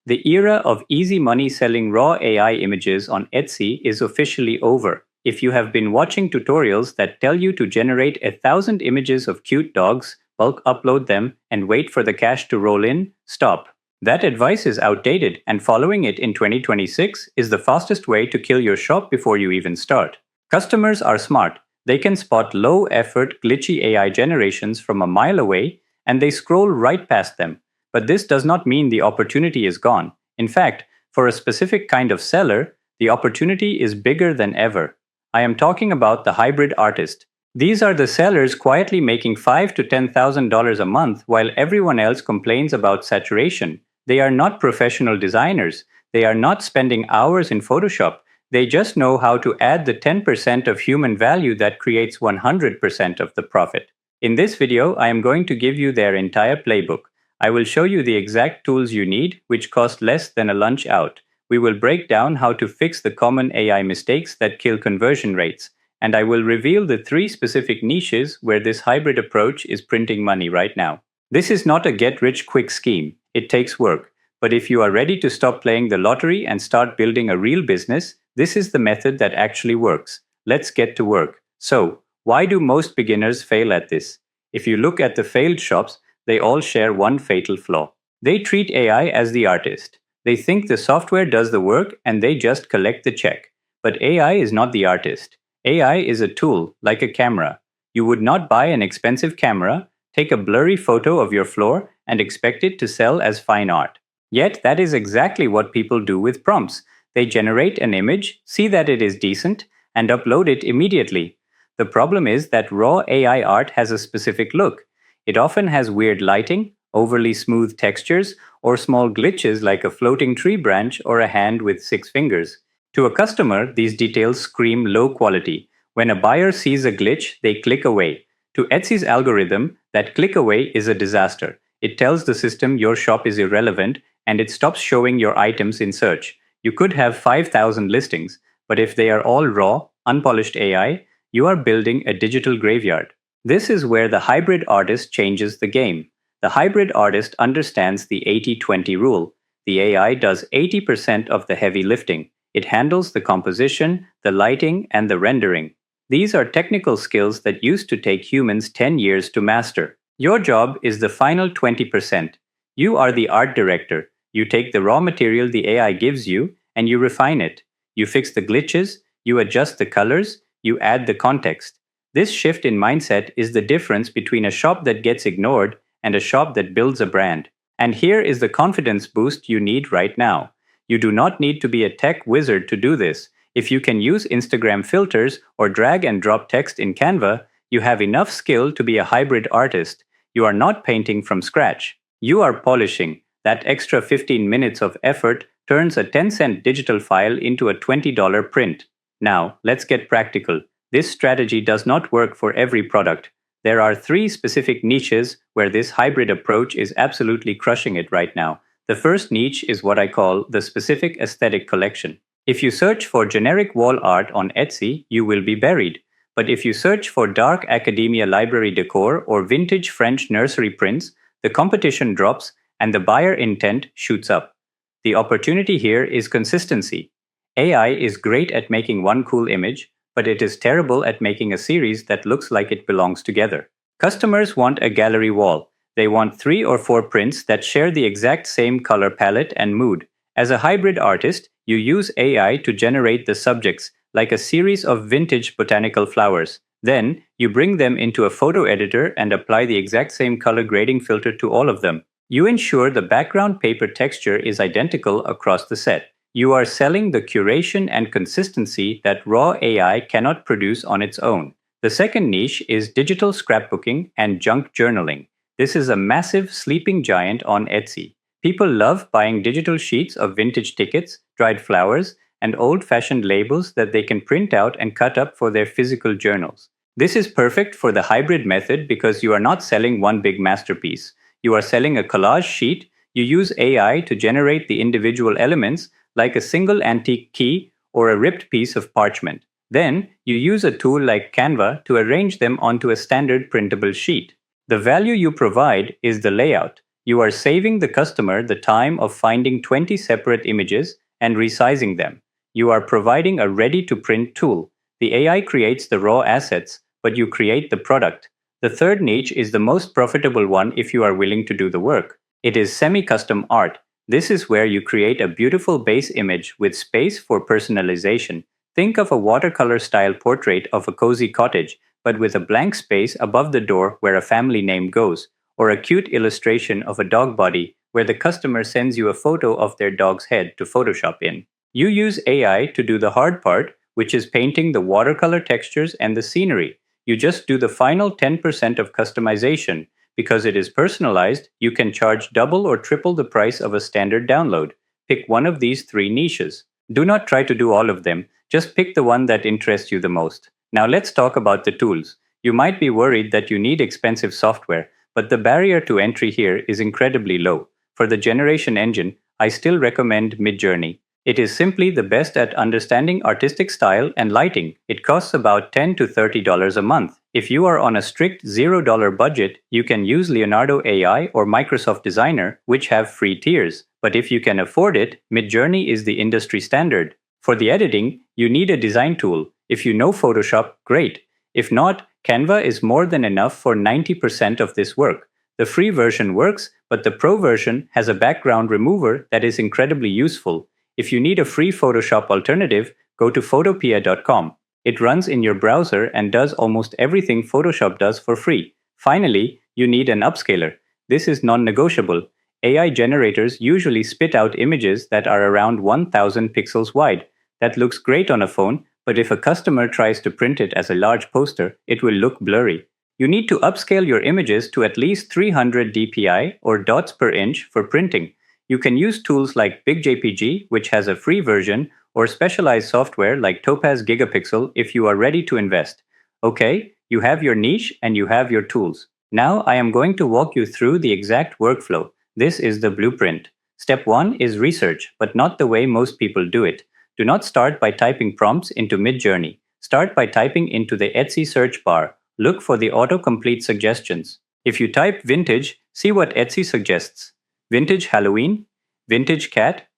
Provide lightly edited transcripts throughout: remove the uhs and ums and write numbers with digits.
The era of easy money selling raw AI images on Etsy is officially over. If you have been watching tutorials that tell you to generate 1,000 images of cute dogs, bulk upload them, and wait for the cash to roll in, stop. That advice is outdated, and following it in 2026 is the fastest way to kill your shop before you even start. Customers are smart. They can spot low effort, glitchy AI generations from a mile away, and they scroll right past them. But this does not mean the opportunity is gone. In fact, for a specific kind of seller, the opportunity is bigger than ever. I am talking about the hybrid artist. These are the sellers quietly making $5,000 to $10,000 a month while everyone else complains about saturation. They are not professional designers. They are not spending hours in Photoshop. They just know how to add the 10% of human value that creates 100% of the profit. In this video, I am going to give you their entire playbook. I will show you the exact tools you need, which cost less than a lunch out. We will break down how to fix the common AI mistakes that kill conversion rates. And I will reveal the 3 specific niches where this hybrid approach is printing money right now. This is not a get-rich-quick scheme. It takes work. But if you are ready to stop playing the lottery and start building a real business, this is the method that actually works. Let's get to work. So, why do most beginners fail at this? If you look at the failed shops, they all share one fatal flaw. They treat AI as the artist. They think the software does the work and they just collect the check. But AI is not the artist. AI is a tool, like a camera. You would not buy an expensive camera, take a blurry photo of your floor, and expect it to sell as fine art. Yet that is exactly what people do with prompts. They generate an image, see that it is decent, and upload it immediately. The problem is that raw AI art has a specific look. It often has weird lighting, overly smooth textures, or small glitches like a floating tree branch or a hand with 6 fingers. To a customer, these details scream low quality. When a buyer sees a glitch, they click away. To Etsy's algorithm, that click away is a disaster. It tells the system your shop is irrelevant and it stops showing your items in search. You could have 5,000 listings, but if they are all raw, unpolished AI, you are building a digital graveyard. This is where the hybrid artist changes the game. The hybrid artist understands the 80-20 rule. The AI does 80% of the heavy lifting. It handles the composition, the lighting, and the rendering. These are technical skills that used to take humans 10 years to master. Your job is the final 20%. You are the art director. You take the raw material the AI gives you, and you refine it. You fix the glitches, you adjust the colors, you add the context. This shift in mindset is the difference between a shop that gets ignored and a shop that builds a brand. And here is the confidence boost you need right now. You do not need to be a tech wizard to do this. If you can use Instagram filters or drag and drop text in Canva, you have enough skill to be a hybrid artist. You are not painting from scratch. You are polishing. That extra 15 minutes of effort turns a 10-cent digital file into a $20 print. Now, let's get practical. This strategy does not work for every product. There are 3 specific niches where this hybrid approach is absolutely crushing it right now. The first niche is what I call the specific aesthetic collection. If you search for generic wall art on Etsy, you will be buried. But if you search for dark academia library decor or vintage French nursery prints, the competition drops and the buyer intent shoots up. The opportunity here is consistency. AI is great at making one cool image, but it is terrible at making a series that looks like it belongs together. Customers want a gallery wall. They want 3 or 4 prints that share the exact same color palette and mood. As a hybrid artist, you use AI to generate the subjects, like a series of vintage botanical flowers. Then, you bring them into a photo editor and apply the exact same color grading filter to all of them. You ensure the background paper texture is identical across the set. You are selling the curation and consistency that raw AI cannot produce on its own. The second niche is digital scrapbooking and junk journaling. This is a massive sleeping giant on Etsy. People love buying digital sheets of vintage tickets, dried flowers, and old-fashioned labels that they can print out and cut up for their physical journals. This is perfect for the hybrid method because you are not selling one big masterpiece. You are selling a collage sheet. You use AI to generate the individual elements, like a single antique key or a ripped piece of parchment. Then, you use a tool like Canva to arrange them onto a standard printable sheet. The value you provide is the layout. You are saving the customer the time of finding 20 separate images and resizing them. You are providing a ready-to-print tool. The AI creates the raw assets, but you create the product. The third niche is the most profitable one if you are willing to do the work. It is semi-custom art. This is where you create a beautiful base image with space for personalization. Think of a watercolor-style portrait of a cozy cottage, but with a blank space above the door where a family name goes, or a cute illustration of a dog body where the customer sends you a photo of their dog's head to Photoshop in. You use AI to do the hard part, which is painting the watercolor textures and the scenery. You just do the final 10% of customization. Because it is personalized, you can charge double or triple the price of a standard download. Pick one of these three niches. Do not try to do all of them, just pick the one that interests you the most. Now let's talk about the tools. You might be worried that you need expensive software, but the barrier to entry here is incredibly low. For the generation engine, I still recommend Midjourney. It is simply the best at understanding artistic style and lighting. It costs about $10 to $30 a month. If you are on a strict $0 budget, you can use Leonardo AI or Microsoft Designer, which have free tiers. But if you can afford it, Midjourney is the industry standard. For the editing, you need a design tool. If you know Photoshop, great. If not, Canva is more than enough for 90% of this work. The free version works, but the pro version has a background remover that is incredibly useful. If you need a free Photoshop alternative, go to photopea.com. It runs in your browser and does almost everything Photoshop does for free. Finally, you need an upscaler. This is non-negotiable. AI generators usually spit out images that are around 1000 pixels wide. That looks great on a phone, but if a customer tries to print it as a large poster, it will look blurry. You need to upscale your images to at least 300 dpi or dots per inch for printing. You can use tools like BigJPG, which has a free version, or specialized software like Topaz Gigapixel if you are ready to invest. Okay, you have your niche and you have your tools. Now I am going to walk you through the exact workflow. This is the blueprint. Step 1 is research, but not the way most people do it. Do not start by typing prompts into Midjourney. Start by typing into the Etsy search bar. Look for the autocomplete suggestions. If you type vintage, see what Etsy suggests. Vintage Halloween? Vintage cat?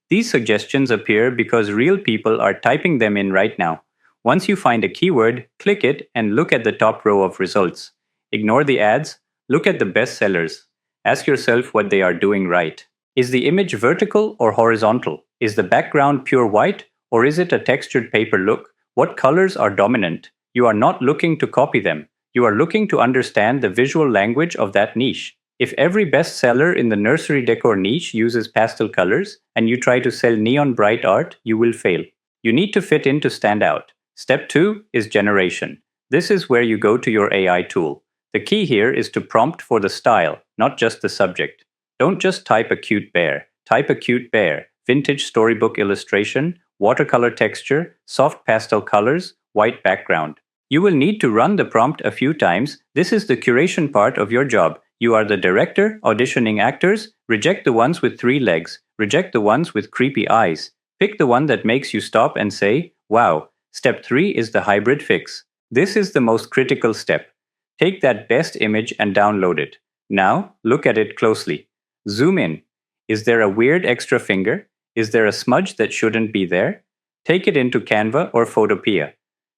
These suggestions appear because real people are typing them in right now. Once you find a keyword, click it and look at the top row of results. Ignore the ads, look at the best sellers. Ask yourself what they are doing right. Is the image vertical or horizontal? Is the background pure white or is it a textured paper look? What colors are dominant? You are not looking to copy them. You are looking to understand the visual language of that niche. If every bestseller in the nursery decor niche uses pastel colors and you try to sell neon bright art, you will fail. You need to fit in to stand out. Step 2 is generation. This is where you go to your AI tool. The key here is to prompt for the style, not just the subject. Don't just type a cute bear. Type a cute bear, vintage storybook illustration, watercolor texture, soft pastel colors, white background. You will need to run the prompt a few times. This is the curation part of your job. You are the director, auditioning actors. Reject the ones with 3 legs. Reject the ones with creepy eyes. Pick the one that makes you stop and say, wow. Step 3 is the hybrid fix. This is the most critical step. Take that best image and download it. Now, look at it closely. Zoom in. Is there a weird extra finger? Is there a smudge that shouldn't be there? Take it into Canva or Photopea.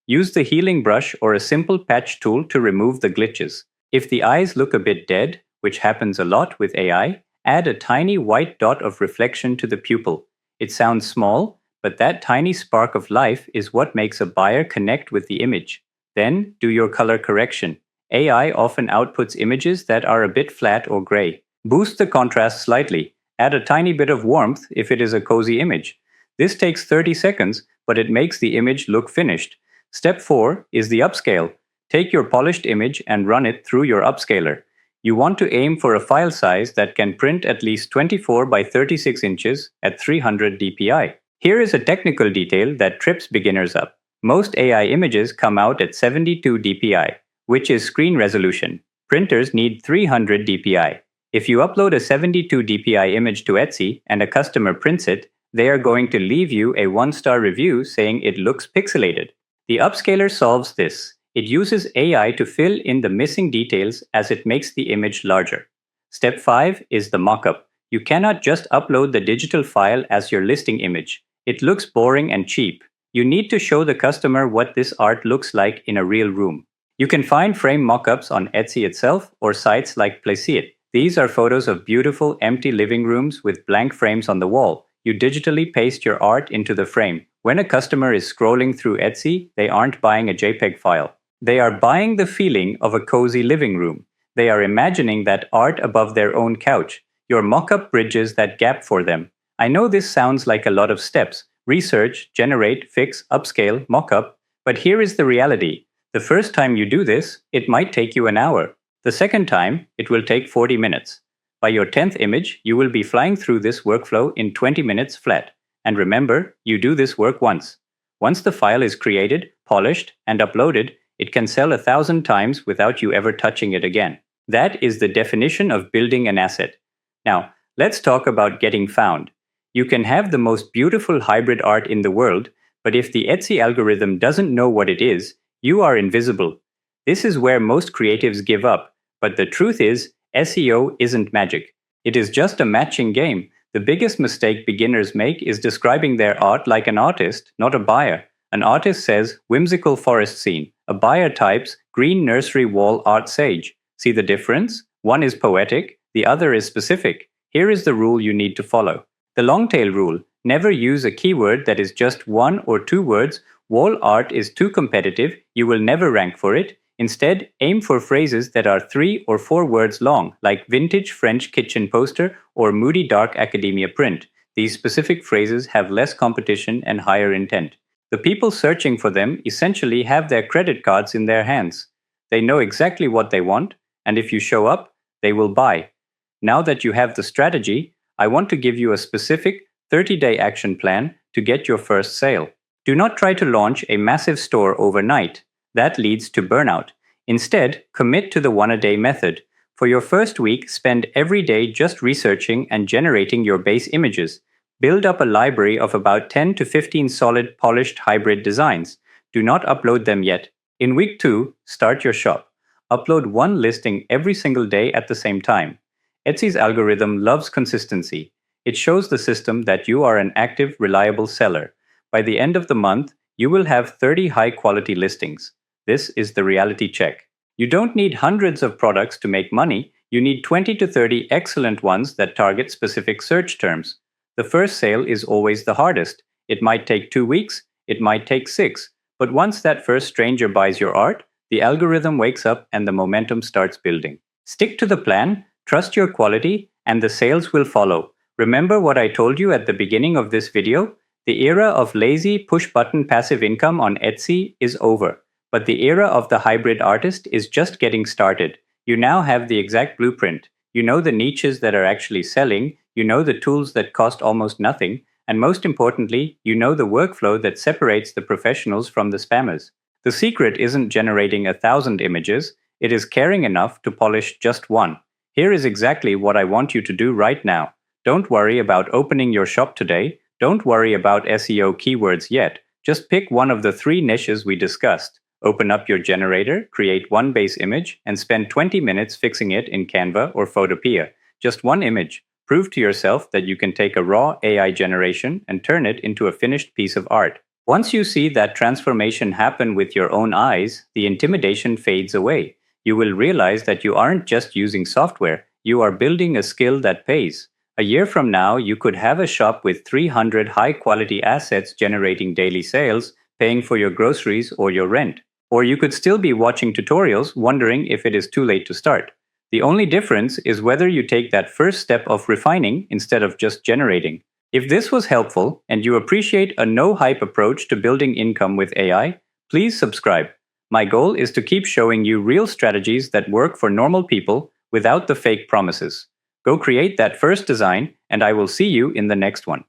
Use the healing brush or a simple patch tool to remove the glitches. If the eyes look a bit dead, which happens a lot with AI, add a tiny white dot of reflection to the pupil. It sounds small, but that tiny spark of life is what makes a buyer connect with the image. Then, do your color correction. AI often outputs images that are a bit flat or gray. Boost the contrast slightly. Add a tiny bit of warmth if it is a cozy image. This takes 30 seconds, but it makes the image look finished. Step 4 is the upscale. Take your polished image and run it through your upscaler. You want to aim for a file size that can print at least 24 by 36 inches at 300 dpi. Here is a technical detail that trips beginners up. Most AI images come out at 72 dpi, which is screen resolution. Printers need 300 dpi. If you upload a 72 dpi image to Etsy and a customer prints it, they are going to leave you a 1-star review saying it looks pixelated. The upscaler solves this. It uses AI to fill in the missing details as it makes the image larger. Step 5 is the mockup. You cannot just upload the digital file as your listing image. It looks boring and cheap. You need to show the customer what this art looks like in a real room. You can find frame mockups on Etsy itself or sites like Placeit. These are photos of beautiful empty living rooms with blank frames on the wall. You digitally paste your art into the frame. When a customer is scrolling through Etsy, they aren't buying a JPEG file. They are buying the feeling of a cozy living room. They are imagining that art above their own couch. Your mockup bridges that gap for them. I know this sounds like a lot of steps: research, generate, fix, upscale, mockup. But here is the reality. The first time you do this, it might take you an hour. The second time, it will take 40 minutes. By your 10th image, you will be flying through this workflow in 20 minutes flat. And remember, you do this work once. Once the file is created, polished, and uploaded, it can sell 1,000 times without you ever touching it again. That is the definition of building an asset. Now, let's talk about getting found. You can have the most beautiful hybrid art in the world, but if the Etsy algorithm doesn't know what it is, you are invisible. This is where most creatives give up, but the truth is, SEO isn't magic. It is just a matching game. The biggest mistake beginners make is describing their art like an artist, not a buyer. An artist says, whimsical forest scene. A buyer types, green nursery wall art sage. See the difference? One is poetic, the other is specific. Here is the rule you need to follow. The long tail rule: never use a keyword that is just 1 or 2 words. Wall art is too competitive, you will never rank for it. Instead, aim for phrases that are 3 or 4 words long, like vintage French kitchen poster or moody dark academia print. These specific phrases have less competition and higher intent. The people searching for them essentially have their credit cards in their hands. They know exactly what they want, and if you show up, they will buy. Now that you have the strategy, I want to give you a specific 30-day action plan to get your first sale. Do not try to launch a massive store overnight. That leads to burnout. Instead, commit to the one-a-day method. For your first week, spend every day just researching and generating your base images. Build up a library of about 10 to 15 solid, polished hybrid designs. Do not upload them yet. In week 2, start your shop. Upload one listing every single day at the same time. Etsy's algorithm loves consistency. It shows the system that you are an active, reliable seller. By the end of the month, you will have 30 high-quality listings. This is the reality check. You don't need hundreds of products to make money. You need 20 to 30 excellent ones that target specific search terms. The first sale is always the hardest. It might take 2 weeks, it might take 6. But once that first stranger buys your art, the algorithm wakes up and the momentum starts building. Stick to the plan, trust your quality, and the sales will follow. Remember what I told you at the beginning of this video? The era of lazy push-button passive income on Etsy is over. But the era of the hybrid artist is just getting started. You now have the exact blueprint. You know the niches that are actually selling, you know the tools that cost almost nothing, and most importantly, you know the workflow that separates the professionals from the spammers. The secret isn't generating 1,000 images, it is caring enough to polish just one. Here is exactly what I want you to do right now. Don't worry about opening your shop today. Don't worry about SEO keywords yet. Just pick one of the 3 niches we discussed. Open up your generator, create one base image, and spend 20 minutes fixing it in Canva or Photopea. Just one image. Prove to yourself that you can take a raw AI generation and turn it into a finished piece of art. Once you see that transformation happen with your own eyes, the intimidation fades away. You will realize that you aren't just using software, you are building a skill that pays. A year from now, you could have a shop with 300 high-quality assets generating daily sales, paying for your groceries or your rent. Or you could still be watching tutorials wondering if it is too late to start. The only difference is whether you take that first step of refining instead of just generating. If this was helpful and you appreciate a no-hype approach to building income with AI, please subscribe. My goal is to keep showing you real strategies that work for normal people without the fake promises. Go create that first design, and I will see you in the next one.